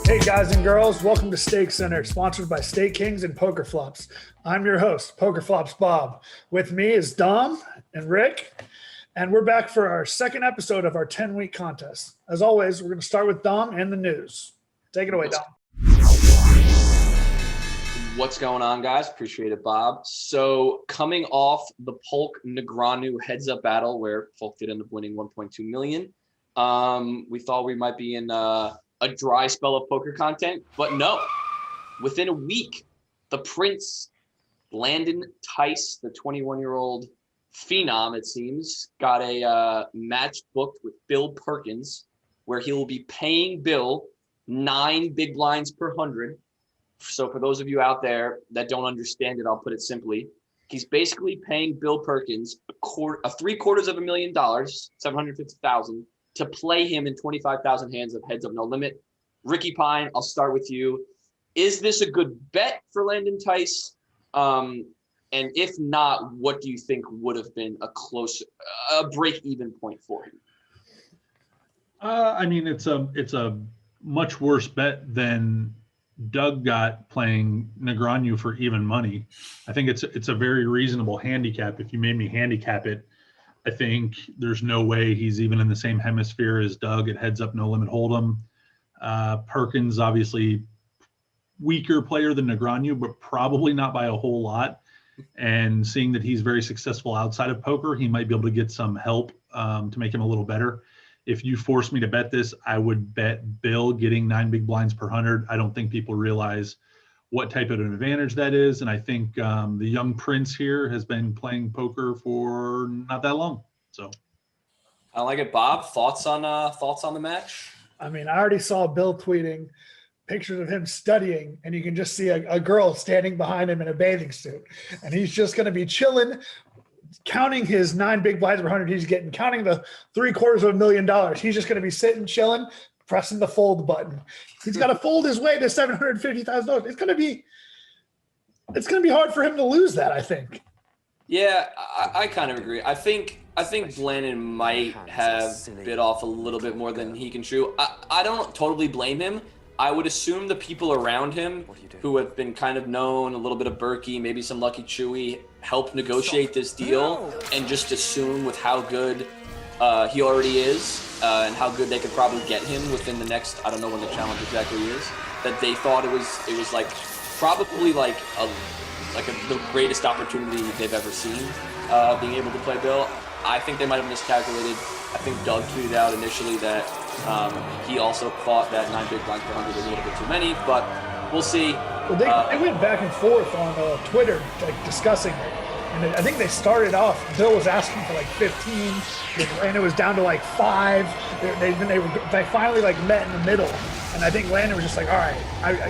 Hey guys and girls, welcome to Stake Center, sponsored by Stake Kings and PokerFlops. I'm your host, PokerFlops Bob. With me is Dom and Rick, and we're back for our second episode of our 10-week contest. As always, we're going to start with Dom and the news. Take it away, Dom. What's going on, guys? Appreciate it, Bob. So coming off the Polk Negreanu heads-up battle where Polk did end up winning $1.2 million, we thought we might be in a dry spell of poker content, but no. Within a week, the Prince, Landon Tice, the 21-year-old phenom, it seems, got a match booked with Bill Perkins, where he will be paying Bill 9 big blinds per 100. So for those of you out there that don't understand it, I'll put it simply. He's basically paying Bill Perkins $750,000, $750,000 to play him in 25,000 hands of heads of no limit. Ricky Pine, I'll start with you. Is this a good bet for Landon Tice? And if not, what do you think would have been a break-even point for him? I mean, it's a much worse bet than Doug got playing Negreanu for even money. I think it's a very reasonable handicap. If you made me handicap it, I think there's no way he's even in the same hemisphere as Doug at heads up no limit hold'em. Perkins, obviously weaker player than Negreanu, but probably not by a whole lot. And seeing that he's very successful outside of poker, he might be able to get some help to make him a little better. If you force me to bet this, I would bet Bill getting 9 big blinds per 100. I don't think people realize what type of an advantage that is. And I think the young Prince here has been playing poker for not that long. So I like it. Bob, thoughts on the match? I mean, I already saw Bill tweeting pictures of him studying, and you can just see a girl standing behind him in a bathing suit. And he's just going to be chilling, counting his 9 big blinds per 100 he's getting, counting the $750,000. He's just going to be sitting, chilling, pressing the fold button. He's got to fold his way to $750,000. It's going to be hard for him to lose that, I think. Yeah, I kind of agree. I think Landon might have bit off a little bit more than he can chew. I don't totally blame him. I would assume the people around him who have been kind of known, a little bit of Berkey, maybe some Lucky Chewy, helped negotiate this deal, and just assume with how good he already is and how good they could probably get him within the next, I don't know when the challenge exactly is, that they thought it was like probably like the greatest opportunity they've ever seen, being able to play Bill. I think they might have miscalculated. I think Doug tweeted out initially that he also thought that 9 big blinds per 100 was a little bit too many, but we'll see. Well, they went back and forth on Twitter, like discussing it. And I think they started off, Bill was asking for like 15, and it was down to like 5. They finally like met in the middle. And I think Landon was just like, all right,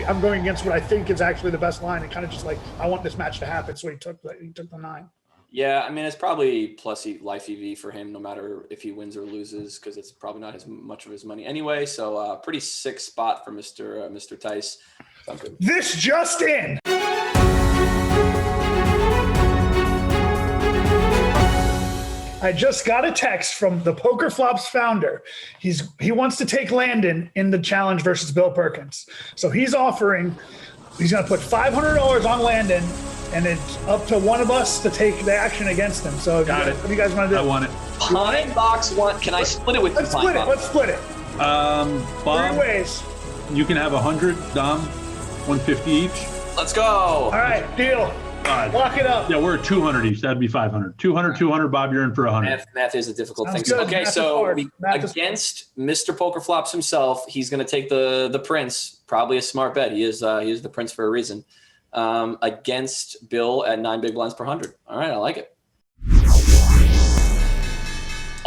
I'm going against what I think is actually the best line, and kind of just like, I want this match to happen. So he took the 9. Yeah, I mean, it's probably plus life EV for him, no matter if he wins or loses, because it's probably not as much of his money anyway. So pretty sick spot for Mr. Tice. Sounds good. This just in. I just got a text from the PokerFlops founder. He wants to take Landon in the challenge versus Bill Perkins. So he's going to put $500 on Landon, and it's up to one of us to take the action against him. So what do you guys want to do? I want it. Pine Box one. Can I split it with you? Let's split it. Bob, 3 ways. You can have 100, Dom, 150 each. Let's go. All right, deal. Lock it up. Yeah, we're at 200 each. That'd be 500. 200, Bob, you're in for 100. Math is a difficult Sounds thing. good. Okay, Math so is hard. against Mr. PokerFlops himself, he's going to take the Prince. Probably a smart bet. He is the Prince for a reason. Against Bill at 9 big blinds per 100. All right, I like it.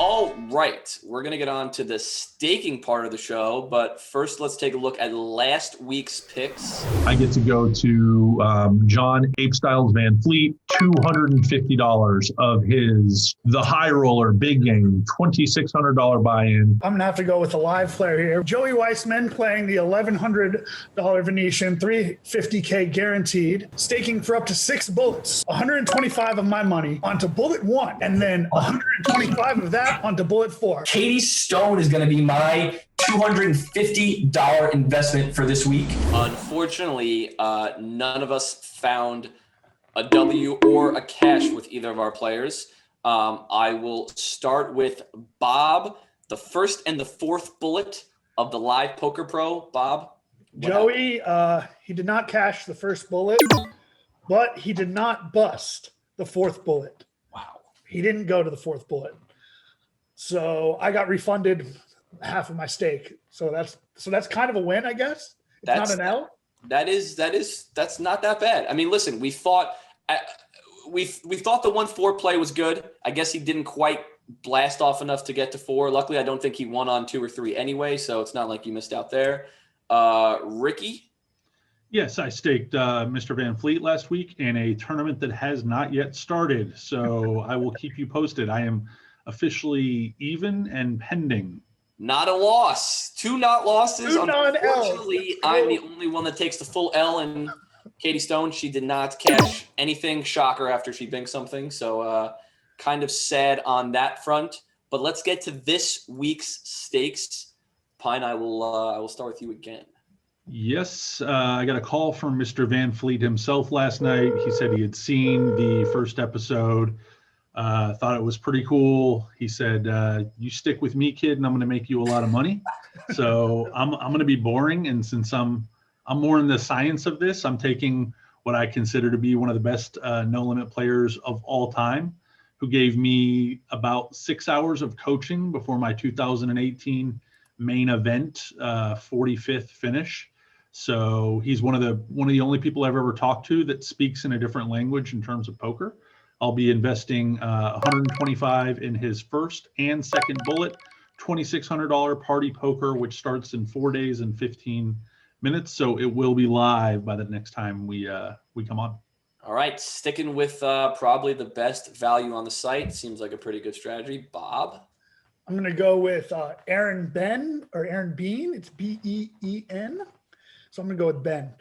All right, we're going to get on to the staking part of the show, but first let's take a look at last week's picks. I get to go to John Ape Styles Van Fleet, $250 of his The High Roller Big Game, $2,600 buy-in. I'm going to have to go with a live player here. Joey Weissman playing the $1,100 Venetian, $350K guaranteed, staking for up to 6 bullets, 125 of my money onto bullet 1, and then 125 of that cap onto bullet 4. Katie Stone is going to be my $250 investment for this week. Unfortunately, none of us found a W or a cash with either of our players. I will start with Bob, the first and the fourth bullet of the Live Poker Pro. Bob? Joey, he did not cash the first bullet, but he did not bust the fourth bullet. Wow. He didn't go to the fourth bullet. So I got refunded half of my stake. So that's kind of a win, I guess. It's not an L. That's not that bad. I mean, listen, we thought the 1-4 play was good. I guess he didn't quite blast off enough to get to 4. Luckily, I don't think he won on 2 or 3 anyway, so it's not like you missed out there. Ricky? Yes, I staked Mr. Van Fleet last week in a tournament that has not yet started. So I will keep you posted. I am officially even and pending. Not a loss. 2 not losses. 2 non-Ls. Unfortunately, I'm the only one that takes the full L, and Katie Stone, she did not cash anything. Shocker after she binked something. So kind of sad on that front. But let's get to this week's stakes. Pine, I will start with you again. Yes, I got a call from Mr. Van Fleet himself last night. He said he had seen the first episode, thought it was pretty cool. He said, you stick with me, kid, and I'm going to make you a lot of money. So I'm going to be boring. And since I'm more in the science of this, I'm taking what I consider to be one of the best no limit players of all time, who gave me about 6 hours of coaching before my 2018 main event, 45th finish. So he's one of the only people I've ever talked to that speaks in a different language in terms of poker. I'll be investing $125 in his first and second bullet, $2,600 party poker, which starts in 4 days and 15 minutes. So it will be live by the next time we come on. All right, sticking with probably the best value on the site. Seems like a pretty good strategy. Bob? I'm going to go with Aaron Bean. It's B-E-E-N. So I'm going to go with Ben.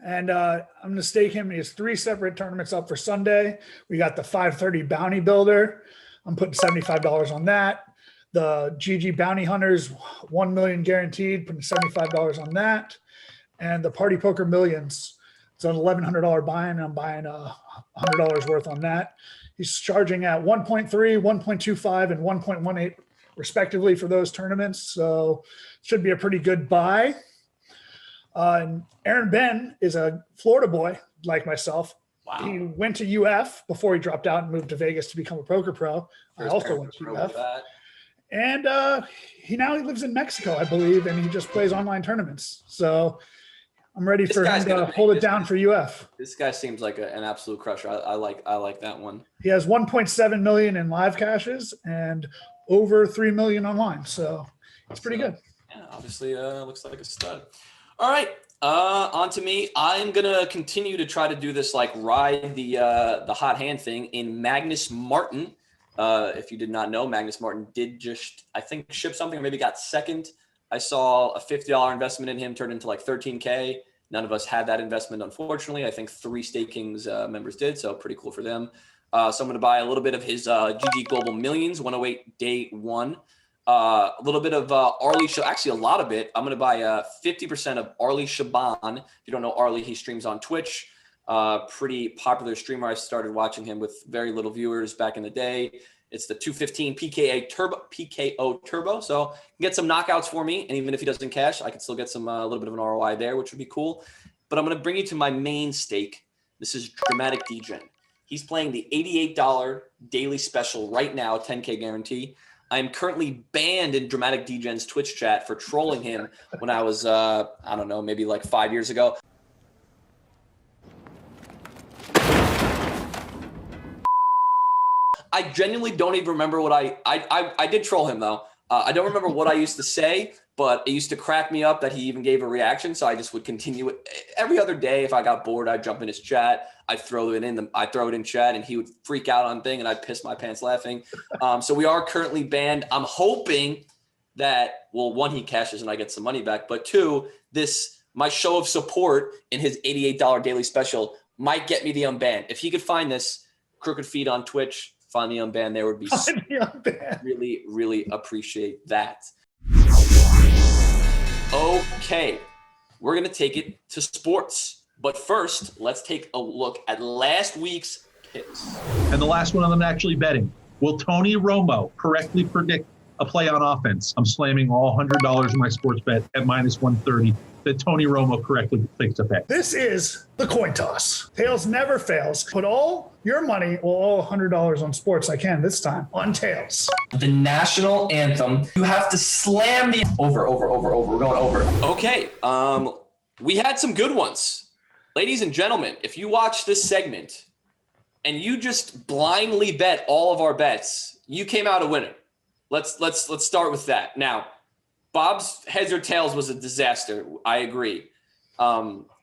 And I'm going to stake him. He has 3 separate tournaments up for Sunday. We got the 530 Bounty Builder. I'm putting $75 on that. The GG Bounty Hunters, 1 million guaranteed, putting $75 on that. And the Party Poker Millions. It's an $1,100 buy-in, and I'm buying $100 worth on that. He's charging at 1.3, 1.25, and 1.18 respectively for those tournaments. So should be a pretty good buy. And Aaron Ben is a Florida boy like myself. Wow. He went to UF before he dropped out and moved to Vegas to become a poker pro. I also went to UF. And he lives in Mexico, I believe, and he just plays online tournaments. So I'm ready for him to hold it down for UF. This guy seems like an absolute crusher. I like that one. He has 1.7 million in live cashes and over 3 million online. So it's pretty good. Yeah, obviously looks like a stud. All right, on to me. I'm gonna continue to try to do this, like ride the hot hand thing in Magnus Martin. If you did not know, Magnus Martin did just, I think, ship something, or maybe got second. I saw a $50 investment in him turn into like 13K. None of us had that investment, unfortunately. I think 3 Stakings members did, so pretty cool for them. So I'm going to buy a little bit of his GG Global Millions, 108 day 1. A little bit of Arlie, actually a lot of it. I'm going to buy 50% of Arlie Shaban. If you don't know Arlie, he streams on Twitch. Pretty popular streamer. I started watching him with very little viewers back in the day. It's the 215 PKO Turbo. So you can get some knockouts for me. And even if he doesn't cash, I can still get some a little bit of an ROI there, which would be cool. But I'm going to bring you to my main stake. This is Dramatic Degen. He's playing the $88 daily special right now, 10K guarantee. I am currently banned in Dramatic Degen's Twitch chat for trolling him when I was, I don't know, maybe like 5 years ago. I genuinely don't even remember what I did troll him though. I don't remember what I used to say, but it used to crack me up that he even gave a reaction. So I just would continue it every other day. If I got bored, I'd jump in his chat. I'd throw it in chat, and he would freak out on thing, and I'd piss my pants laughing. So we are currently banned. I'm hoping that, well, 1, he cashes and I get some money back, but 2, my show of support in his $88 daily special might get me the unbanned. If he could find this Crooked Feed on Twitch, Find me unbanned there would be Find me unbanned. really, really appreciate that. Okay, we're going to take it to sports. But first, let's take a look at last week's picks. And the last one I'm actually betting. Will Tony Romo correctly predict a play on offense? I'm slamming all $100 of my sports bet at minus 130 that Tony Romo correctly predicts a bet. This is the coin toss. Tails never fails. Put all your money, well, all $100 on sports I can this time, on Tails. The national anthem. You have to slam the over. We're going over. Okay, we had some good ones. Ladies and gentlemen, if you watch this segment and you just blindly bet all of our bets, you came out a winner. Let's start with that. Now, Bob's heads or tails was a disaster. I agree.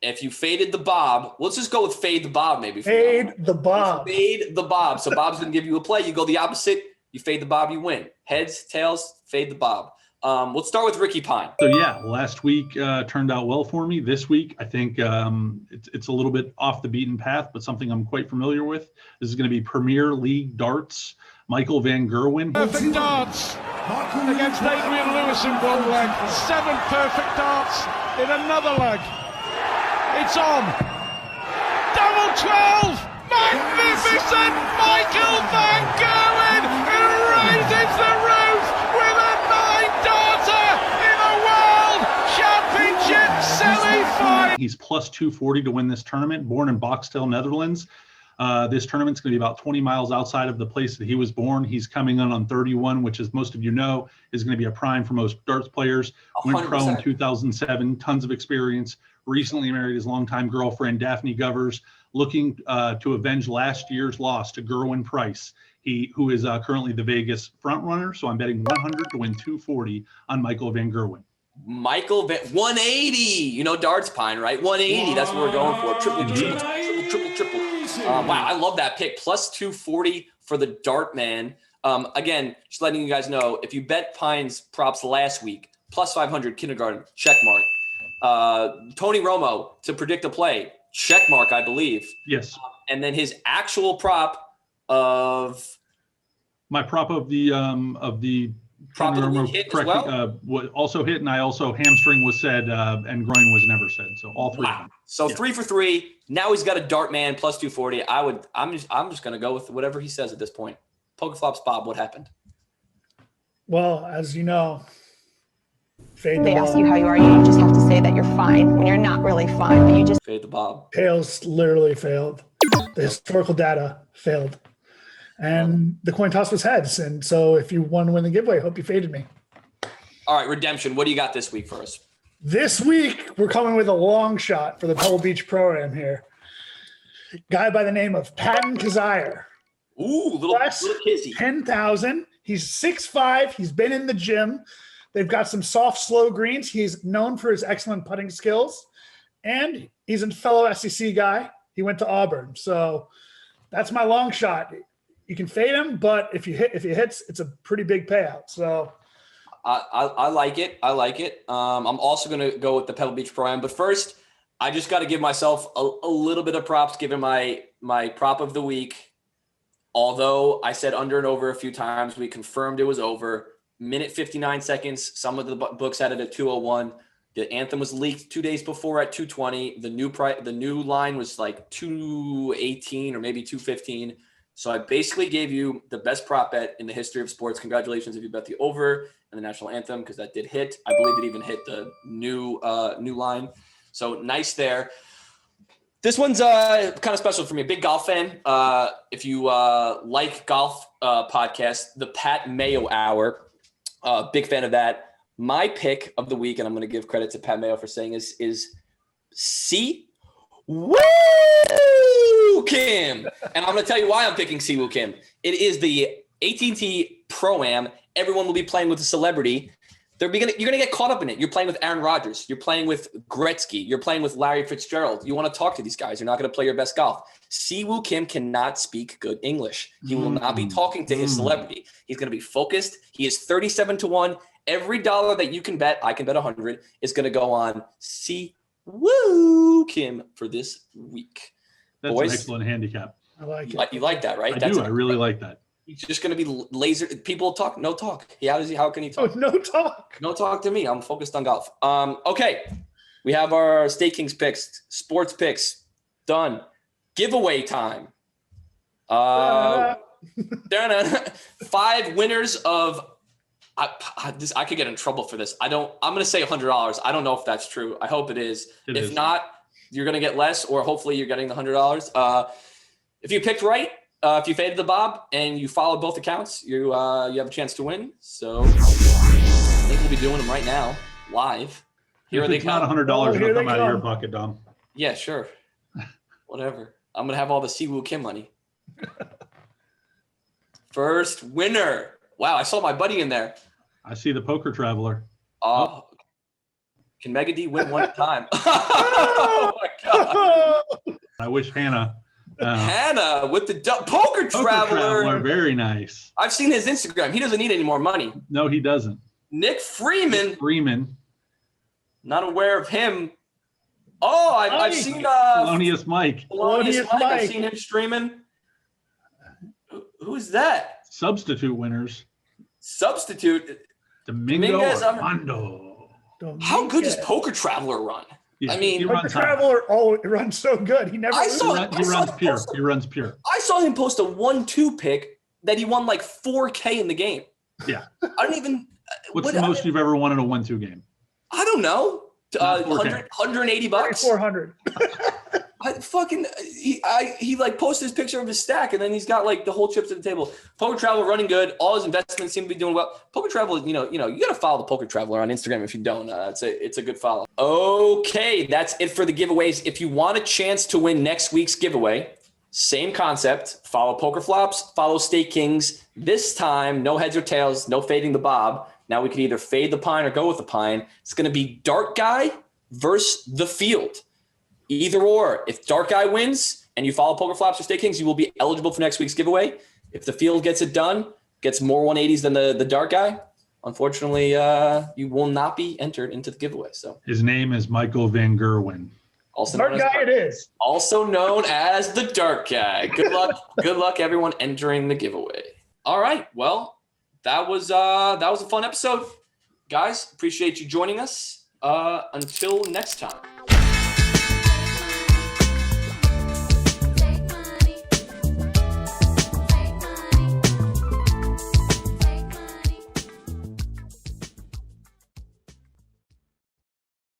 If you faded the Bob, let's just go with fade the Bob maybe. Fade the Bob. Fade the Bob. So Bob's going to give you a play. You go the opposite. You fade the Bob, you win. Heads, tails, fade the Bob. Let's start with Ricky Pine. So yeah, last week turned out well for me. This week, I think it's a little bit off the beaten path, but something I'm quite familiar with. This is going to be Premier League darts. Michael Van Gerwen. Perfect darts against Adrian Lewis in one leg. 7 perfect darts in another leg. It's on. Double 12. Magnificent Michael Van Gerwen who raises the roof with a 9-darter in a World Championship semi-final. He's plus 240 to win this tournament, born in Boxtel, Netherlands. This tournament's going to be about 20 miles outside of the place that he was born. He's coming in on 31, which, as most of you know, is going to be a prime for most darts players. 100%. Went pro in 2007, tons of experience. Recently married his longtime girlfriend, Daphne Govers, looking to avenge last year's loss to Gerwin Price, who is currently the Vegas frontrunner. So I'm betting 100 to win 240 on Michael Van Gerwen. 180. You know darts, Pine, right? 180. That's what we're going for. Triple. Wow, I love that pick. Plus 240 for the dart man. Again, just letting you guys know, if you bet Pine's props last week, plus 500 kindergarten, check mark. Tony Romo to predict a play, check mark, I believe. Yes. And then his actual prop of my prop of the prop of the week hit as well? Also hit, and I also hamstring was said, and groin was never said. So all three. Wow. So 3 for 3. Now he's got a dart man plus 240. I'm just gonna go with whatever he says at this point. PokerFlops Bob, what happened? Well, as you know, fade the They Bob. ask you how you are, you just have to say that you're fine when you're not really fine, but you just Fade the Bob. Tails literally failed. The historical data failed. And the coin toss was heads. And so if you want to win the giveaway, hope you faded me. All right, Redemption. What do you got this week for us? This week, we're coming with a long shot for the Pebble Beach Pro-Am here. Guy by the name of Patton Kazire. Ooh, little kizzy. 10,000. He's 6'5". He's been in the gym. They've got some soft, slow greens. He's known for his excellent putting skills. And he's a fellow SEC guy. He went to Auburn. So that's my long shot. You can fade him, but if he hits, it's a pretty big payout. So I like it. I like it. I'm also going to go with the Pebble Beach Pro-Am. But first, I just got to give myself a little bit of props given my prop of the week. Although I said under and over a few times, we confirmed it was over. Minute 59 seconds. Some of the books had it at 2:01. The anthem was leaked 2 days before at 2:20. The new line was like 2:18 or maybe 2:15. So I basically gave you the best prop bet in the history of sports. Congratulations if you bet the over and the national anthem, because that did hit. I believe it even hit the new line. So nice there. This one's kind of special for me. A big golf fan. If you like golf podcasts, the Pat Mayo Hour, big fan of that. My pick of the week, and I'm going to give credit to Pat Mayo for saying is Si Woo Kim. And I'm going to tell you why I'm picking Si Woo Kim. It is the AT&T Pro-Am. Everyone will be playing with a celebrity. You're going to get caught up in it. You're playing with Aaron Rodgers. You're playing with Gretzky. You're playing with Larry Fitzgerald. You want to talk to these guys. You're not going to play your best golf. Si Woo Kim cannot speak good English. He will not be talking to his celebrity. He's going to be focused. He is 37-1. Every dollar that you can bet, I can bet 100, is going to go on Si Woo Kim for this week. That's Boys, an excellent handicap. I like it. you like that, right? I do. I really like that. He's just going to be laser. People talk, no talk. How can he Oh, talk? no talk. No talk to me. I'm focused on golf. Okay. We have our Stake Kings picks, sports picks done. Giveaway time. 5 winners of I could get in trouble for this. I'm going to say $100. I don't know if that's true. I hope it is. If not, you're going to get less, or hopefully you're getting the $100. If you picked right, if you faded the Bob and you followed both accounts, you have a chance to win. So I think we'll be doing them right now, live. If it's not $100, it'll come out of your pocket, Dom. Yeah, sure. Whatever. I'm going to have all the Siwoo Kim money. First winner. Wow, I saw my buddy in there. I see the poker traveler. Can Mega D win one time? Oh my God. I wish Hannah. Hannah with the poker traveler. Very nice. I've seen his Instagram. He doesn't need any more money. No, he doesn't. Nick Freeman. Not aware of him. Oh, I've seen Thelonious Mike. I've seen him streaming. Who's that? Substitute winners. Domingo Armando. How good does Poker Traveler run? Yeah, I mean, Poker Traveler runs so good. He never he runs pure. He runs pure. I saw him post a 1-2 pick that he won like 4K in the game. Yeah. I don't even. What's the most you've ever won in a 1-2 game? I don't know. 180 bucks. 400. He like posted his picture of his stack, and then he's got like the whole chips at the table. Poker Traveler running good. All his investments seem to be doing well. Poker Traveler, you got to follow the Poker Traveler on Instagram if you don't. It's a good follow. Okay, that's it for the giveaways. If you want a chance to win next week's giveaway, same concept. Follow PokerFlops, follow Stake Kings. This time, no heads or tails, no fading the Bob. Now we can either fade the pine or go with the pine. It's going to be Dark Guy versus the field. Either or. If Dark Guy wins and you follow PokerFlops or Stake Kings, you will be eligible for next week's giveaway. If the field gets it done, gets more 180s than the Dark Guy, unfortunately, you will not be entered into the giveaway. So his name is Michael Van Gerwen. Also Dark Guy it is. Also known as the Dark Guy. Good luck. Good luck, everyone entering the giveaway. All right. Well, that was a fun episode. Guys, appreciate you joining us. Until next time.